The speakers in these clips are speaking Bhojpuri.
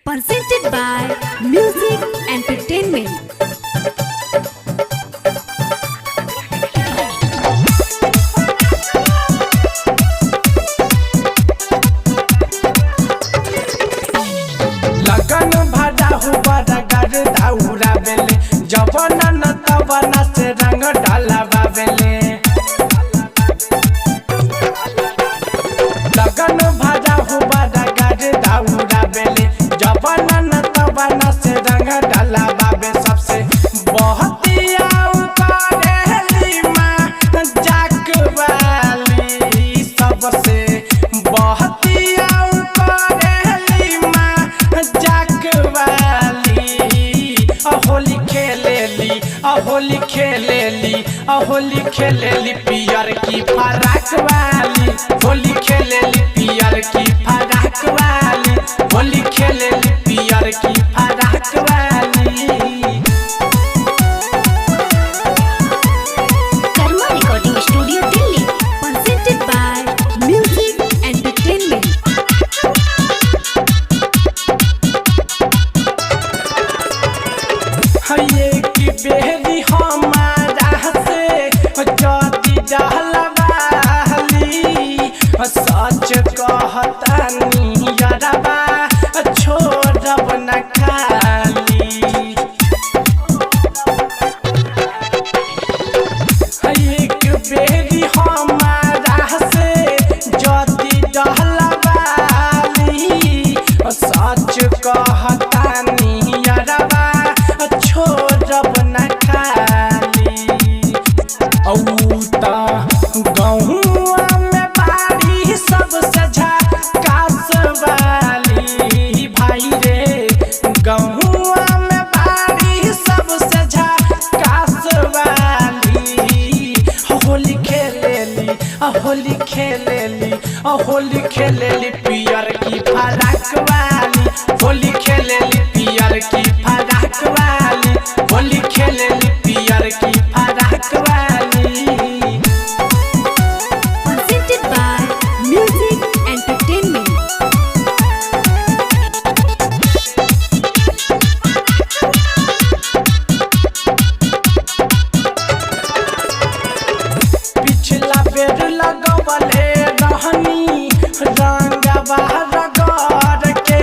presented by Music Entertainment. लगन भरा हुआ रगर दाउरा बेले जवाना न तवाना से रंग डालावा बेले। लगन भरा हुआ रगर दाउरा बेले जवाना न तवाना से रंग डालावा बे। सबसे बहुत करेली माँ जाक वाली, सबसे बहुत करेली माँ जाक वाली। होली खेलेली होली खेलेली होली खेलेली पियर की फराक वाली। होली खेलेली पियर की फराक वाली। होली खेलेली पियर की फराक वाली। Karma Recording Studio, Delhi. Presented by Music Entertainment. ये की बेरी हमारा से जदी डहलवाली, सच कहतानी यारबा छोड़ब न खाली। एक बेरी हमारा से जदी डहलवाली, सच कहतानी यारबा छोड़ब न खाली। औता गहुआ में बाड़ी सबसे झकास वाली। भाई रे गहुआ में बाड़ी सबसे झकास वाली। होली खेलेली होली खेलेली होली खेलेली पियर की फराक वाली। होली खेलेली पियर की फराक वाली। होली खेलेली पियर की फराक वाली। Presented by Music Entertainment. पिछला बेर लगवले रहनी रंगवा रगड़ के,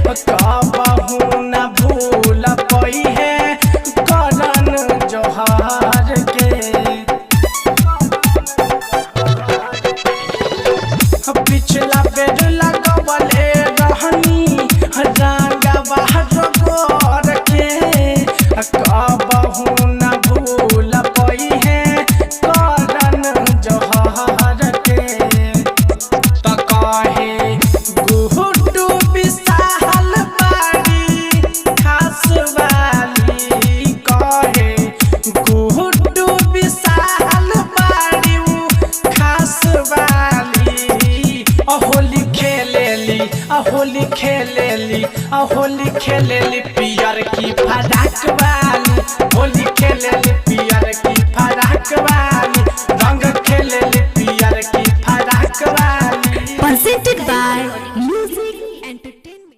कबहू न भूल पई है करन जोहार के। पिछला बेर लगवले रहनी रंगवा रगड़ के, कबहू न भूल पई है करन जोहार के। त कहे गुड्डू विशाल बाड़ी खास वाली। कहे गुड्डू विशाल बाड़ी खास वाली। होली खेलेली होली खेलेली होली खेलेली पियर की फराक